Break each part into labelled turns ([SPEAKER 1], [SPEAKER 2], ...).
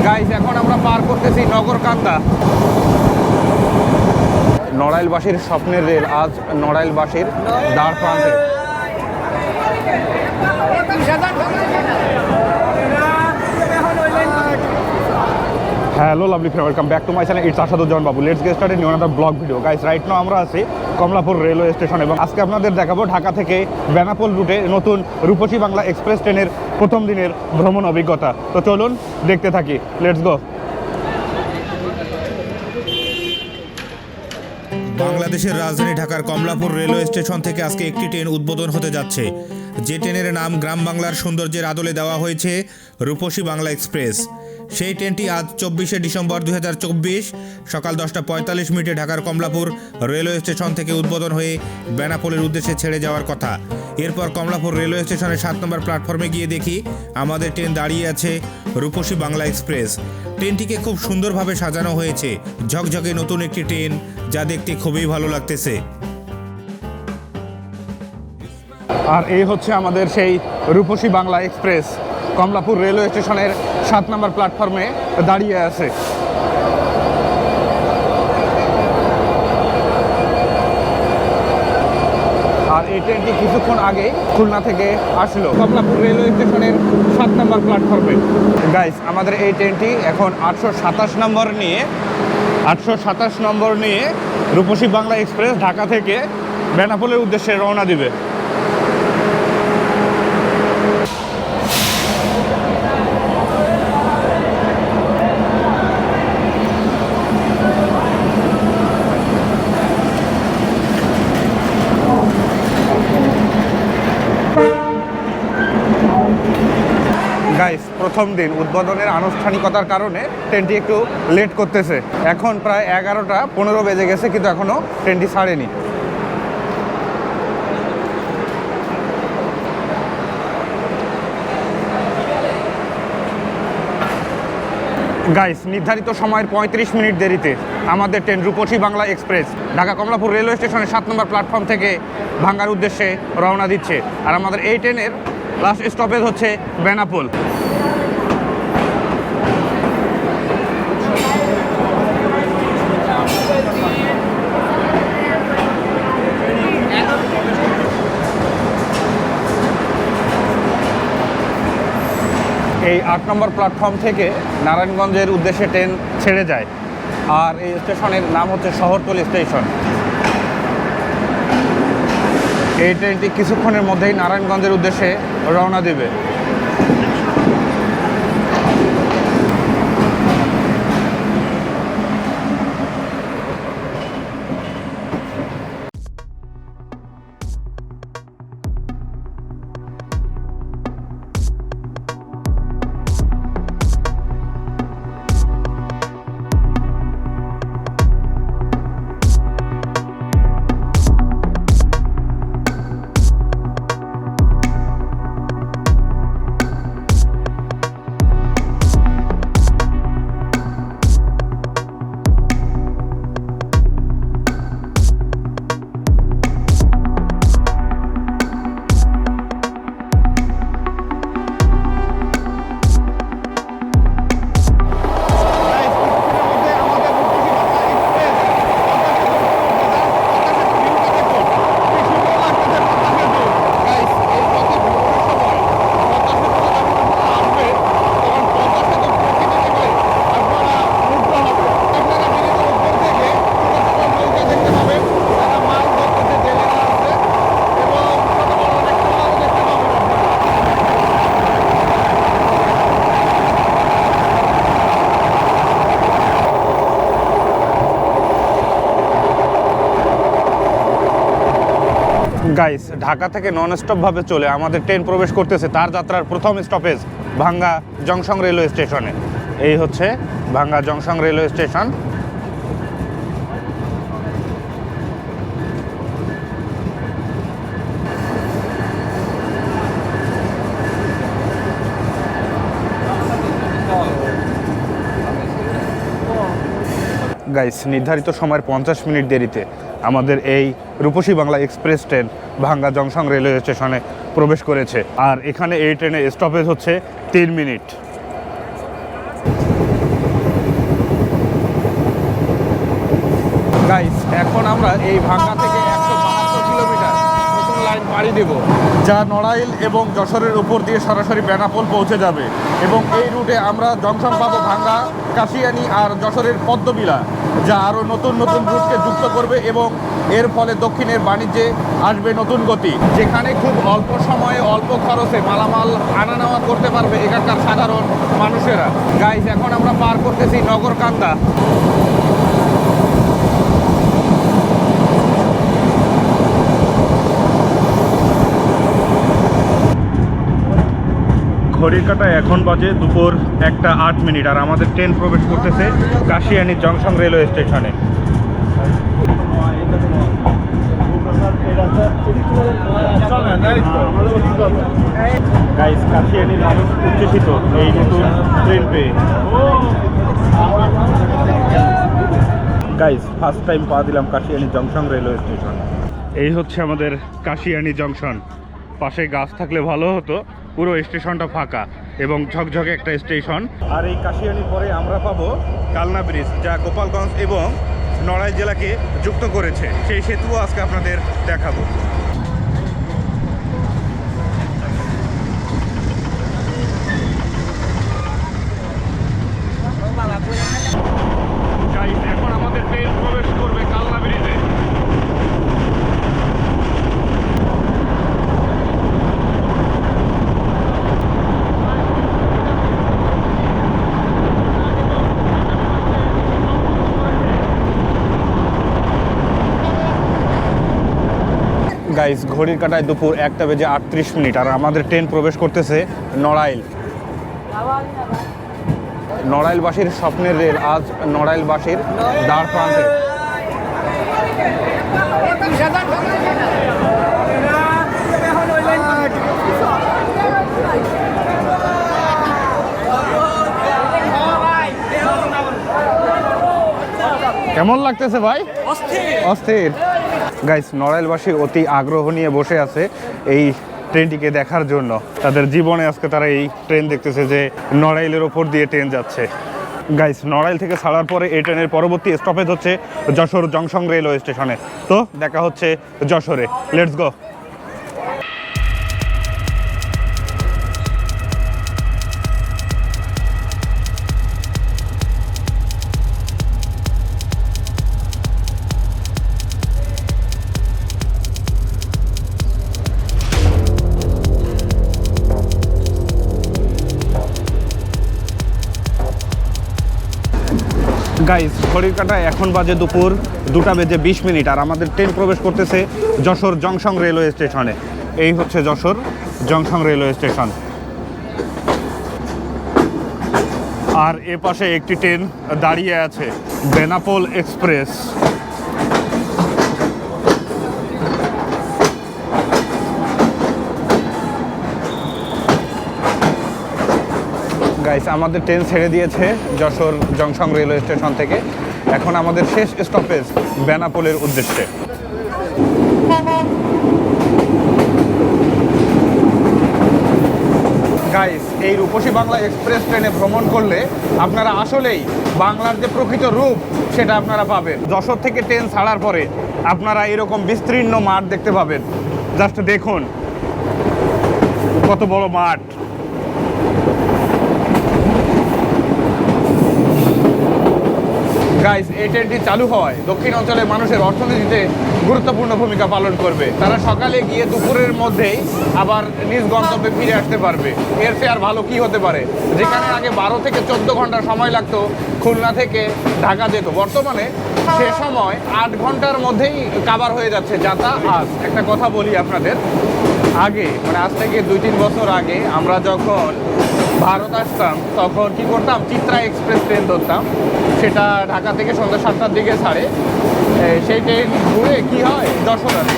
[SPEAKER 1] Guys এখন আমরা পার করতেছি নগরকান্দা। নড়াইলবাসীর স্বপ্নের রেল আজ নড়াইলবাসীর দ্বার প্রান্তে। Hello lovely friend, welcome back to my channel. It's Asaduzzaman Babu. Let's get started new another blog video. Guys right now আমরা আছি কমলাপুর রেলওয়ে স্টেশন এবং আজকে আপনাদের দেখাবো ঢাকা থেকে বেনাপোল রুটে নতুন রূপসী বাংলা এক্সপ্রেস ট্রেনের প্রথম দিনের ভ্রমণ অভিজ্ঞতা। তো চলুন দেখতে থাকি, লেটস গো।
[SPEAKER 2] বাংলাদেশের রাজধানী ঢাকার কমলাপুর রেলওয়ে স্টেশন থেকে আজকে একটি ট্রেন উদ্বোধন হতে যাচ্ছে, যে ট্রেনের নাম গ্রাম বাংলার সৌন্দর্যের আদলে দেওয়া হয়েছে রূপসী বাংলা এক্সপ্রেস। সেই ট্রেনটি আজ 24শে ডিসেম্বর 2024 সকাল 10:45 ঢাকার কমলাপুর রেলওয়ে স্টেশন থেকে উদ্বোধন হয়ে বেনাপোলের উদ্দেশ্যে ছেড়ে যাওয়ার কথা। এরপর কমলাপুর রেলওয়ে স্টেশনের 7 নম্বর প্ল্যাটফর্মে গিয়ে দেখি আমাদের ট্রেন দাঁড়িয়ে আছে রূপসী বাংলা এক্সপ্রেস। ট্রেনটিকে খুব সুন্দরভাবে সাজানো হয়েছে, ঝকঝকে নতুন একটি ট্রেন, যা দেখতে খুবই ভালো লাগতেছে।
[SPEAKER 1] আর এই হচ্ছে আমাদের সেই রূপসী বাংলা এক্সপ্রেস কমলাপুর রেলওয়ে স্টেশনের 7 নম্বর প্ল্যাটফর্মে দাঁড়িয়ে আছে। আর এই ট্রেনটি কিছুক্ষণ আগে খুলনা থেকে আসলো কমলাপুর রেলওয়ে স্টেশনের 7 নম্বর প্ল্যাটফর্মে। গাইস আমাদের এই ট্রেনটি এখন 827 নম্বর নিয়ে রূপসী বাংলা এক্সপ্রেস ঢাকা থেকে বেনাপোলের উদ্দেশ্যে রওনা দিবে। গাইস প্রথম দিন উদ্বোধনের আনুষ্ঠানিকতার কারণে ট্রেনটি একটু লেট করতেছে। এখন প্রায় 11:15 বেজে গেছে, কিন্তু এখনও ট্রেনটি ছাড়েনি। গাইস নির্ধারিত সময়ের 35 মিনিট দেরিতে আমাদের ট্রেন রূপসী বাংলা এক্সপ্রেস ঢাকা কমলাপুর রেলওয়ে স্টেশনের 7 নম্বর প্ল্যাটফর্ম থেকে ভাঙ্গার উদ্দেশ্যে রওনা দিচ্ছে। আর আমাদের এই ট্রেনের লাস্ট স্টপেজ হচ্ছে বেনাপোল। এই 8 নম্বর প্ল্যাটফর্ম থেকে নারায়ণগঞ্জের উদ্দেশ্যে ট্রেন ছেড়ে যায়। আর এই স্টেশনের নাম হচ্ছে শহরতলি স্টেশন। এই ট্রেনটি কিছুক্ষণের মধ্যেই নারায়ণগঞ্জের উদ্দেশ্যে রওনা দেবে। গাইস ঢাকা থেকে নন স্টপভাবে চলে আমাদের ট্রেন প্রবেশ করতেছে তার যাত্রার প্রথম স্টপেজ ভাঙ্গা জংশন রেলওয়ে স্টেশনে। এই হচ্ছে ভাঙ্গা জংশন রেলওয়ে স্টেশন। গাইস নির্ধারিত সময়ের 50 মিনিট দেরিতে আমাদের এই রূপসী বাংলা এক্সপ্রেস ট্রেন ভাঙ্গা জংশন রেলওয়ে স্টেশনে প্রবেশ করেছে। আর এখানে এই ট্রেনের স্টপেজ হচ্ছে 3 মিনিট। গাইস এখন আমরা এই ভাঙ্গা থেকে 172 কিলোমিটার নতুন লাইন পাড়ি দেব, যা নড়াইল এবং যশোরের উপর দিয়ে সরাসরি বেনাপোল পৌঁছে যাবে। এবং এই রুটে আমরা জংশন পাবো ভাঙ্গা, কাশিয়ানী আর যশোরের পদ্মবিলা, যা আরও নতুন নতুন রুটকে যুক্ত করবে এবং এর ফলে দক্ষিণের বাণিজ্যে আসবে নতুন গতি, যেখানে খুব অল্প সময়ে অল্প খরচে মালামাল আনা নেওয়া করতে পারবে এখানকার সাধারণ মানুষেরা। গাইস এখন আমরা পার করতেছি নগরকান্দা। ঘড়ির কাঁটায় এখন বাজে দুপুর 1:08 আর আমাদের ট্রেন প্রবেশ করতেছে কাশিয়ানী জংশন রেলওয়ে স্টেশনে। গাইস কাশিয়ানীর মানুষ উচ্ছ্বসিত এই নতুন ট্রেন পেয়ে। গাইস ফার্স্ট টাইম পা দিলাম কাশিয়ানী জংশন রেলওয়ে স্টেশন। এই হচ্ছে আমাদের কাশিয়ানী জংশন। পাশে গাছ থাকলে ভালো হতো, পুরো স্টেশনটা ফাঁকা এবং ঝকঝকে একটা স্টেশন। আর এই কাশিয়ানীর পরে আমরা পাবো কালনা ব্রিজ, যা গোপালগঞ্জ এবং নড়াইল জেলাকে যুক্ত করেছে। সেই সেতুও আজকে আপনাদের দেখাবো। এখন আমাদের ট্রেন প্রবেশ করবে কালনা ব্রিজে। গাইস ঘড়ির কাঁটায় দুপুর 1:38 আর আমাদের ট্রেন প্রবেশ করতেছে নড়াইল। নড়াইলবাসীর স্বপ্নের রেল আজ নড়াইলবাসীর দ্বার প্রান্তে। কেমন লাগতেছে ভাই? অস্থির। গাইস নড়াইলবাসী অতি আগ্রহ নিয়ে বসে আছে এই ট্রেনটিকে দেখার জন্য। তাদের জীবনে আজকে তারা এই ট্রেন দেখতেছে যে নড়াইলের ওপর দিয়ে ট্রেন যাচ্ছে। গাইস নড়াইল থেকে ছাড়ার পরে এই ট্রেনের পরবর্তী স্টপেজ হচ্ছে যশোর জংশন রেলওয়ে স্টেশনে। তো দেখা হচ্ছে যশোরে, লেটস গো। গাইস ঘড়ির কাঁটায় এখন বাজে দুপুর 2:20 আর আমাদের ট্রেন প্রবেশ করতেছে যশোর জংশন রেলওয়ে স্টেশনে। এই হচ্ছে যশোর জংশন রেলওয়ে স্টেশন। আর এ পাশে একটি ট্রেন দাঁড়িয়ে আছে, বেনাপোল এক্সপ্রেস। গাইস আমাদের ট্রেন ছেড়ে দিয়েছে যশোর জংশন রেলওয়ে স্টেশন থেকে। এখন আমাদের শেষ স্টপেজ বেনাপোলের উদ্দেশ্যে। গাইস এই রূপসী বাংলা এক্সপ্রেস ট্রেনে ভ্রমণ করলে আপনারা আসলেই বাংলার যে প্রকৃত রূপ সেটা আপনারা পাবেন। যশোর থেকে ট্রেন ছাড়ার পরে আপনারা এরকম বিস্তীর্ণ মাঠ দেখতে পাবেন। জাস্ট দেখুন কত বড় মাঠ। গাইস এই ট্রেনটি চালু হওয়ায় দক্ষিণ অঞ্চলের মানুষের অর্থনীতিতে গুরুত্বপূর্ণ ভূমিকা পালন করবে। তারা সকালে গিয়ে দুপুরের মধ্যেই আবার নিজ গন্তব্যে ফিরে আসতে পারবে। এর চেয়ে আর ভালো কি হতে পারে? যেখানে আগে 12 থেকে 14 ঘন্টা সময় লাগতো খুলনা থেকে ঢাকা যেত, বর্তমানে সে সময় 8 ঘন্টার মধ্যেই কাভার হয়ে যাচ্ছে যাতায়াত। একটা কথা বলি আপনাদের, আগে মানে আজ থেকে 2-3 বছর আগে আমরা যখন ভারত আসতাম তখন কি করতাম, চিত্রা এক্সপ্রেস ট্রেন ধরতাম। সেটা ঢাকা থেকে সন্ধ্যা 7টার দিকে ছাড়ে। সেই ট্রেন ঘুরে কি হয় যশোর আসে।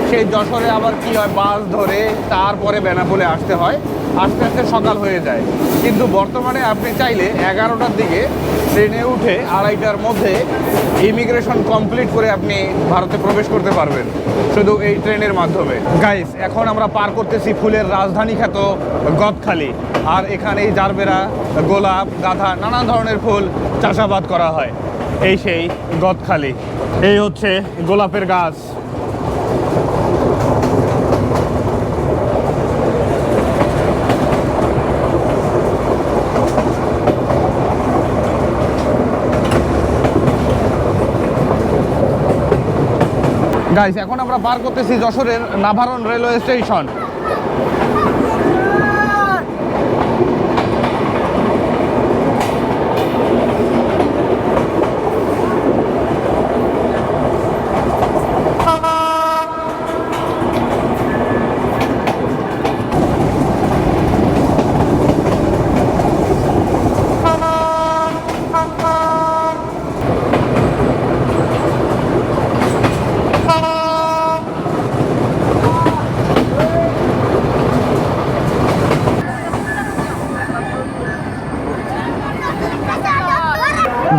[SPEAKER 1] সেই যশোরে আবার কি হয়, বাস ধরে তারপরে বেনাপোলে আসতে হয়। আস্তে আস্তে সকাল হয়ে যায়। কিন্তু বর্তমানে আপনি চাইলে 11টার দিকে ট্রেনে উঠে 2:30টার মধ্যে ইমিগ্রেশন কমপ্লিট করে আপনি ভারতে প্রবেশ করতে পারবেন শুধু এই ট্রেনের মাধ্যমে। গাইস এখন আমরা পার করতেছি ফুলের রাজধানী খ্যাত গদখালি। আর এখানেই জারবেরা, গোলাপ, গাঁদা, নানান ধরনের ফুল চাষাবাদ করা হয়। এই সেই গদখালি, এই হচ্ছে গোলাপের গাছ। গাইস, এখন আমরা পার করতেছি যশোরের নাভারন রেলওয়ে স্টেশন।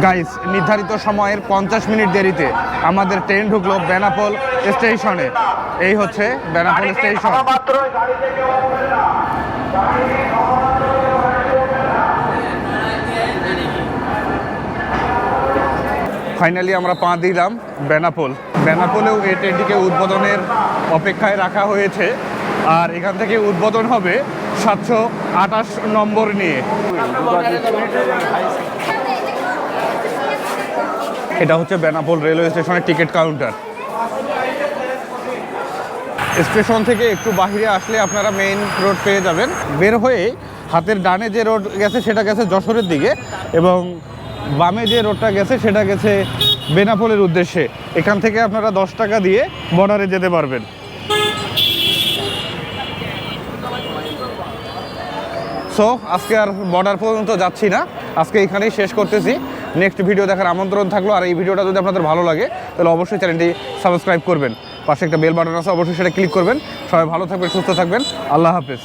[SPEAKER 1] গাইস, নির্ধারিত সময়ের 50 মিনিট দেরিতে আমাদের ট্রেন ঢুকলো বেনাপোল স্টেশনে। এই হচ্ছে বেনাপোল স্টেশন। ফাইনালি আমরা পা দিলাম বেনাপোল। বেনাপোলেও এই ট্রেনটিকে উদ্বোধনের অপেক্ষায় রাখা হয়েছে, আর এখান থেকে উদ্বোধন হবে 728 নম্বর নিয়ে। এটা হচ্ছে বেনাপোল রেলওয়ে স্টেশনের টিকিট কাউন্টার। স্টেশন থেকে একটু বাহিরে আসলে আপনারা মেইন রোড পেয়ে যাবেন। বের হয়ে হাতের ডানে যে রোড গেছে সেটা গেছে যশোরের দিকে, এবং বামে যে রোডটা গেছে সেটা গেছে বেনাপোলের উদ্দেশ্যে। এখান থেকে আপনারা 10 টাকা দিয়ে বর্ডারে যেতে পারবেন। সো আজকে আর বর্ডার পর্যন্ত যাচ্ছি না, আজকে এখানেই শেষ করতেছি। নেক্সট ভিডিও দেখার আমন্ত্রণ থাকলো। আর এই ভিডিওটা যদি আপনাদের ভালো লাগে তাহলে অবশ্যই চ্যানেলটি সাবস্ক্রাইব করবেন। পাশে একটা বেল বাটন আছে, অবশ্যই সেটা ক্লিক করবেন। সবাই ভালো থাকবেন, সুস্থ থাকবেন। আল্লাহ হাফেজ।